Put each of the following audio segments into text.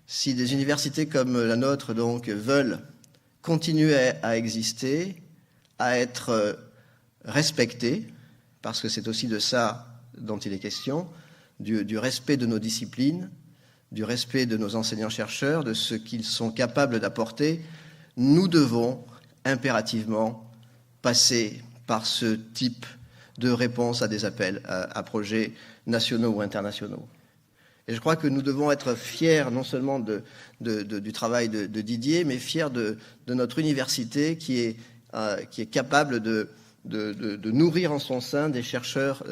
Si des universités comme la nôtre donc veulent continuer à exister, à être respectées, parce que c'est aussi de ça dont il est question, du respect de nos disciplines, du respect de nos enseignants-chercheurs, de ce qu'ils sont capables d'apporter, nous devons impérativement passer par ce type de réponse à des appels à projets nationaux ou internationaux. Et je crois que nous devons être fiers non seulement du travail de Didier, mais fiers de notre université qui est capable de nourrir en son sein des chercheurs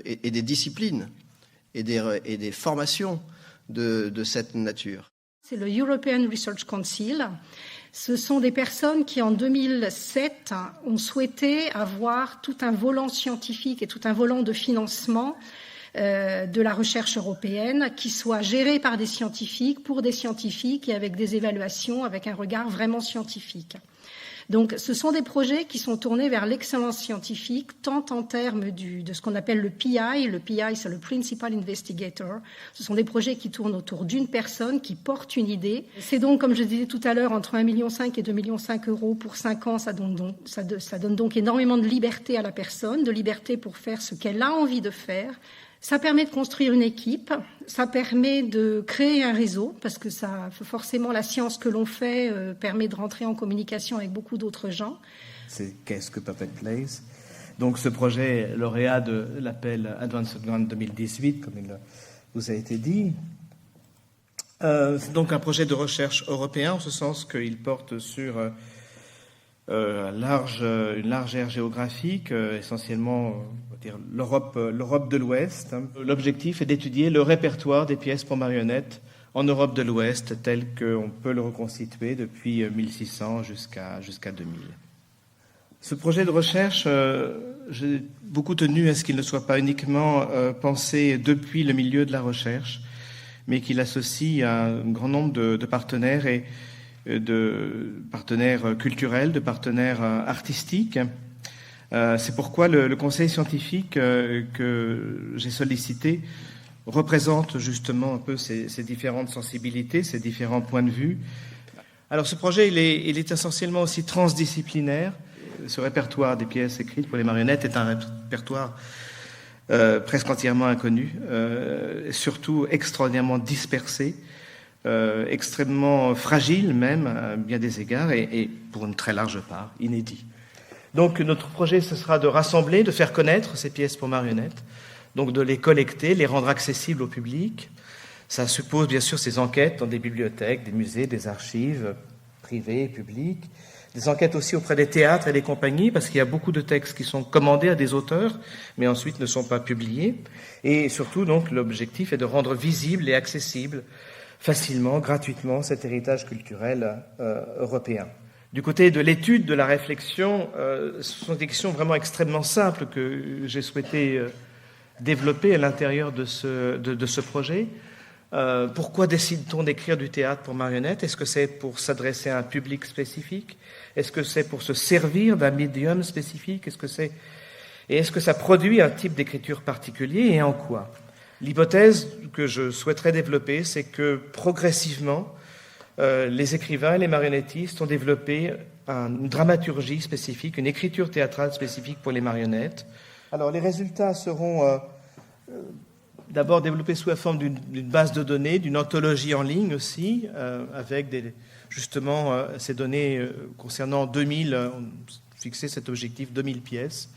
et des disciplines et des formations de cette nature. C'est le European Research Council. Ce sont des personnes qui, en 2007, ont souhaité avoir tout un volant scientifique et tout un volant de financement de la recherche européenne qui soit géré par des scientifiques, pour des scientifiques et avec des évaluations, avec un regard vraiment scientifique. Donc, ce sont des projets qui sont tournés vers l'excellence scientifique, tant en termes de ce qu'on appelle le PI. Le PI, c'est le Principal Investigator. Ce sont des projets qui tournent autour d'une personne qui porte une idée. C'est donc, comme je disais tout à l'heure, entre 1,5 million et 2,5 millions € pour 5 ans. Ça donne donc énormément de liberté à la personne, de liberté pour faire ce qu'elle a envie de faire. Ça permet de construire une équipe, ça permet de créer un réseau, parce que ça, forcément, la science que l'on fait permet de rentrer en communication avec beaucoup d'autres gens. C'est qu'est-ce que Puppet Plays? Donc ce projet lauréat de l'appel Advanced Grant 2018, comme il vous a été dit, c'est donc un projet de recherche européen, en ce sens qu'il porte sur une large aire géographique, essentiellement l'Europe de l'Ouest. L'objectif est d'étudier le répertoire des pièces pour marionnettes en Europe de l'Ouest, tel qu'on peut le reconstituer depuis 1600 jusqu'à 2000. Ce projet de recherche, j'ai beaucoup tenu à ce qu'il ne soit pas uniquement pensé depuis le milieu de la recherche, mais qu'il associe un grand nombre de partenaires et de partenaires culturels, de partenaires artistiques. C'est pourquoi le conseil scientifique que j'ai sollicité représente justement un peu ces différentes sensibilités, ces différents points de vue. Alors ce projet, il est essentiellement aussi transdisciplinaire. Ce répertoire des pièces écrites pour les marionnettes est un répertoire presque entièrement inconnu, surtout extraordinairement dispersé, extrêmement fragile même à bien des égards et pour une très large part inédit. Donc notre projet, ce sera de rassembler, de faire connaître ces pièces pour marionnettes, donc de les collecter, les rendre accessibles au public. Ça suppose bien sûr ces enquêtes dans des bibliothèques, des musées, des archives privées et publiques, des enquêtes aussi auprès des théâtres et des compagnies, parce qu'il y a beaucoup de textes qui sont commandés à des auteurs, mais ensuite ne sont pas publiés. Et surtout, donc, l'objectif est de rendre visible et accessible facilement, gratuitement, cet héritage culturel européen. Du côté de l'étude, de la réflexion, ce sont des questions vraiment extrêmement simples que j'ai souhaité développer à l'intérieur de ce projet. Pourquoi décide-t-on d'écrire du théâtre pour marionnettes? Est-ce que c'est pour s'adresser à un public spécifique? Est-ce que c'est pour se servir d'un médium spécifique? Est-ce que ça produit un type d'écriture particulier et en quoi? L'hypothèse que je souhaiterais développer, c'est que progressivement, les écrivains et les marionnettistes ont développé une dramaturgie spécifique, une écriture théâtrale spécifique pour les marionnettes. Alors les résultats seront d'abord développés sous la forme d'une base de données, d'une anthologie en ligne aussi, avec justement ces données concernant 2000, on fixait cet objectif 2000 pièces,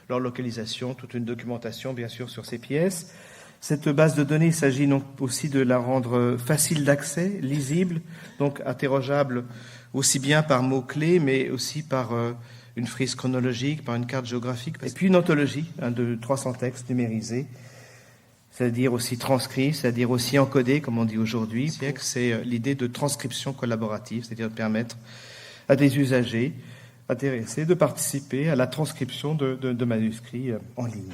leur localisation, toute une documentation bien sûr sur ces pièces. Cette base de données, il s'agit donc aussi de la rendre facile d'accès, lisible, donc interrogeable aussi bien par mots-clés, mais aussi par une frise chronologique, par une carte géographique, et puis une anthologie de 300 textes numérisés, c'est-à-dire aussi transcrits, c'est-à-dire aussi encodés, comme on dit aujourd'hui. C'est l'idée de transcription collaborative, c'est-à-dire de permettre à des usagers intéressés de participer à la transcription de manuscrits en ligne.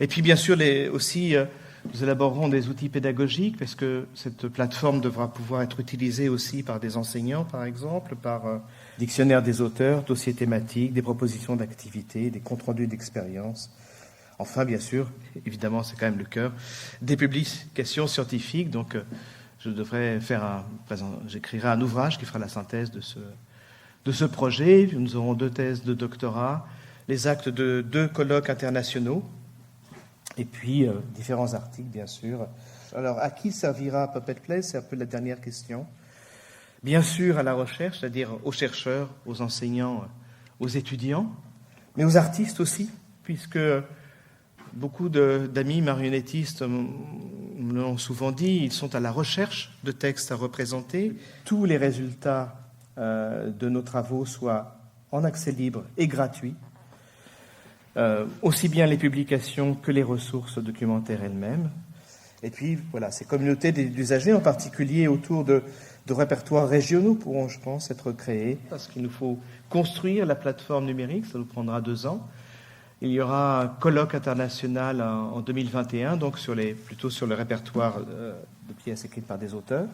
Et puis bien sûr, nous élaborerons des outils pédagogiques parce que cette plateforme devra pouvoir être utilisée aussi par des enseignants, par exemple, par dictionnaire des auteurs, dossiers thématiques, des propositions d'activités, des comptes rendus d'expériences. Enfin, bien sûr, évidemment, c'est quand même le cœur, des publications scientifiques. Donc, j'écrirai un ouvrage qui fera la synthèse de ce projet. Nous aurons 2 thèses de doctorat, les actes de 2 colloques internationaux, et puis différents articles, bien sûr. Alors, à qui servira Puppet Plays? C'est un peu la dernière question. Bien sûr, à la recherche, c'est-à-dire aux chercheurs, aux enseignants, aux étudiants, mais aux artistes aussi, puisque beaucoup d'amis marionnettistes me l'ont souvent dit, ils sont à la recherche de textes à représenter. Tous les résultats de nos travaux soient en accès libre et gratuit, aussi bien les publications que les ressources documentaires elles-mêmes. Et puis, voilà, ces communautés d'usagers, en particulier autour de répertoires régionaux, pourront, je pense, être créés, parce qu'il nous faut construire la plateforme numérique, ça nous prendra 2 ans. Il y aura un colloque international en 2021, donc plutôt sur le répertoire de pièces écrites par des auteurs.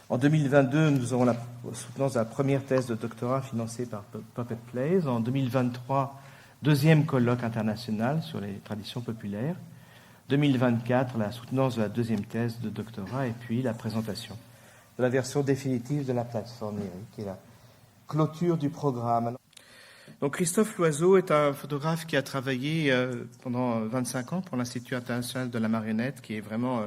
En 2022, nous aurons la soutenance de la première thèse de doctorat financée par Puppet Plays. En 2023, 2e colloque international sur les traditions populaires. 2024, la soutenance de la 2e thèse de doctorat et puis la présentation de la version définitive de la plateforme numérique et la clôture du programme. Donc Christophe Loiseau est un photographe qui a travaillé pendant 25 ans pour l'Institut international de la marionnette, qui est vraiment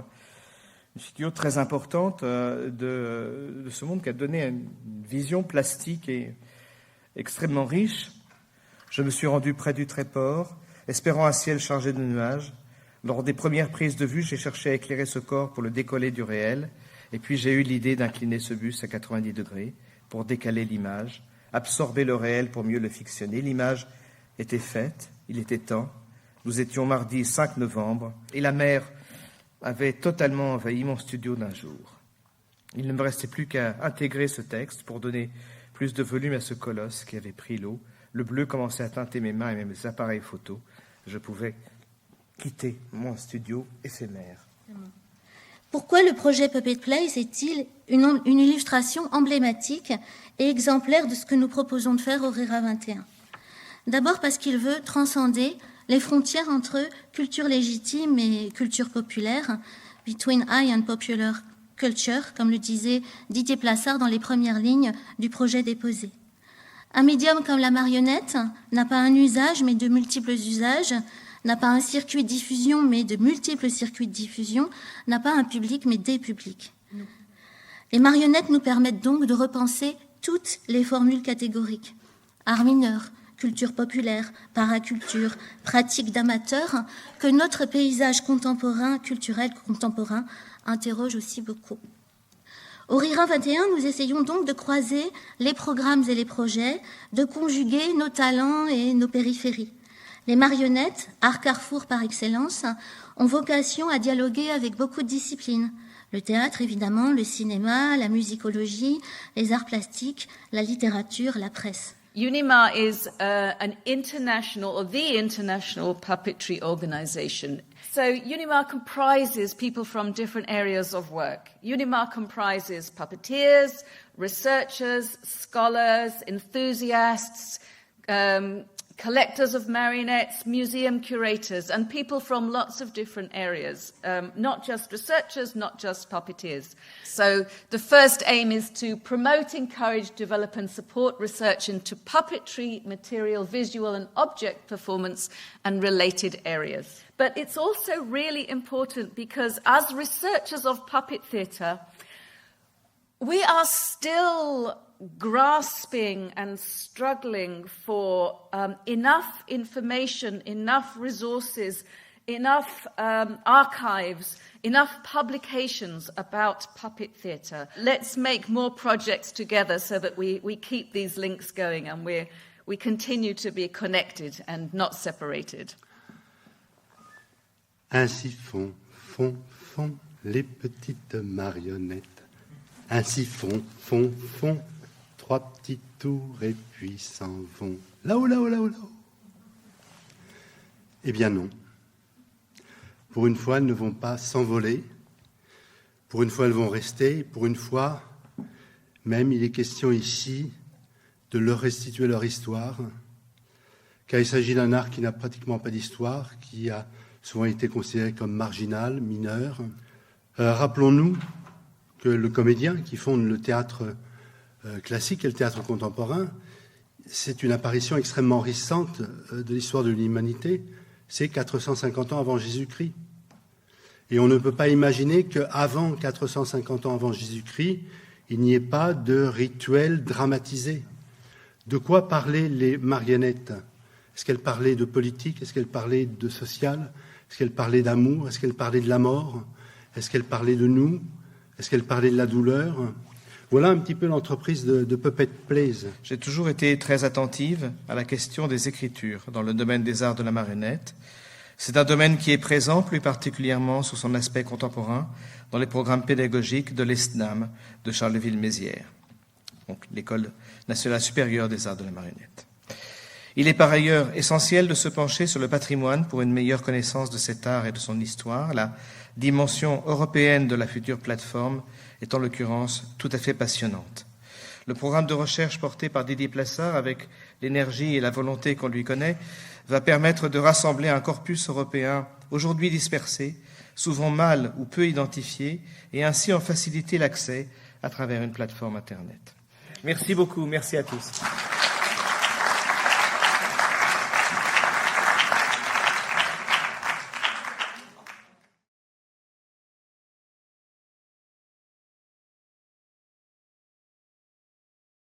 une figure très importante de ce monde, qui a donné une vision plastique et extrêmement riche. Je me suis rendu près du Tréport, espérant un ciel chargé de nuages. Lors des premières prises de vue, j'ai cherché à éclairer ce corps pour le décoller du réel, et puis j'ai eu l'idée d'incliner ce buste à 90 degrés pour décaler l'image, absorber le réel pour mieux le fictionner. L'image était faite, il était temps. Nous étions mardi 5 novembre, et la mer avait totalement envahi mon studio d'un jour. Il ne me restait plus qu'à intégrer ce texte pour donner plus de volume à ce colosse qui avait pris l'eau. Le bleu commençait à teinter mes mains et mes appareils photo. Je pouvais quitter mon studio éphémère. Pourquoi le projet Puppet Plays est-il une illustration emblématique et exemplaire de ce que nous proposons de faire au RERA 21 ? D'abord parce qu'il veut transcender les frontières entre culture légitime et culture populaire, between high and popular culture, comme le disait Didier Plassard dans les premières lignes du projet déposé. Un médium comme la marionnette n'a pas un usage, mais de multiples usages, n'a pas un circuit de diffusion, mais de multiples circuits de diffusion, n'a pas un public, mais des publics. Les marionnettes nous permettent donc de repenser toutes les formules catégoriques. Art mineur, culture populaire, paraculture, pratique d'amateurs, que notre paysage contemporain, culturel contemporain, interroge aussi beaucoup. Au RERA 21, nous essayons donc de croiser les programmes et les projets, de conjuguer nos talents et nos périphéries. Les marionnettes, art carrefour par excellence, ont vocation à dialoguer avec beaucoup de disciplines. Le théâtre, évidemment, le cinéma, la musicologie, les arts plastiques, la littérature, la presse. UNIMA is an international, or the international puppetry organization. So UNIMA comprises people from different areas of work. UNIMA comprises puppeteers, researchers, scholars, enthusiasts, collectors of marionettes, museum curators, and people from lots of different areas, not just researchers, not just puppeteers. So the first aim is to promote, encourage, develop and support research into puppetry, material, visual and object performance and related areas. But it's also really important because as researchers of puppet theatre, we are still grasping and struggling for enough information, enough resources, enough archives, enough publications about puppet theatre. Let's make more projects together so that we keep these links going and we continue to be connected and not separated. Ainsi font les petites marionnettes. Ainsi font 3 petits tours et puis s'en vont. Là-haut, là-haut, là-haut, là-haut. Eh bien non. Pour une fois, elles ne vont pas s'envoler. Pour une fois, elles vont rester. Pour une fois, même, il est question ici de leur restituer leur histoire, car il s'agit d'un art qui n'a pratiquement pas d'histoire, qui a souvent été considéré comme marginal, mineur, Rappelons-nous que le comédien qui fonde le théâtre classique et le théâtre contemporain, c'est une apparition extrêmement récente de l'histoire de l'humanité, c'est 450 ans avant Jésus-Christ. Et on ne peut pas imaginer qu'avant 450 ans avant Jésus-Christ, il n'y ait pas de rituel dramatisé. De quoi parlaient les marionnettes? Est-ce qu'elles parlaient de politique? Est-ce qu'elles parlaient de social? Est-ce qu'elles parlaient d'amour? Est-ce qu'elles parlaient de la mort? Est-ce qu'elles parlaient de nous? Est-ce qu'elles parlaient de la douleur? Voilà un petit peu l'entreprise de Puppet Plays. J'ai toujours été très attentive à la question des écritures dans le domaine des arts de la marionnette. C'est un domaine qui est présent plus particulièrement sous son aspect contemporain dans les programmes pédagogiques de l'ESNAM de Charleville-Mézières, donc l'École nationale supérieure des arts de la marionnette. Il est par ailleurs essentiel de se pencher sur le patrimoine pour une meilleure connaissance de cet art et de son histoire. La dimension européenne de la future plateforme est en l'occurrence tout à fait passionnante. Le programme de recherche porté par Didier Plassard, avec l'énergie et la volonté qu'on lui connaît, va permettre de rassembler un corpus européen aujourd'hui dispersé, souvent mal ou peu identifié, et ainsi en faciliter l'accès à travers une plateforme Internet. Merci beaucoup, merci à tous.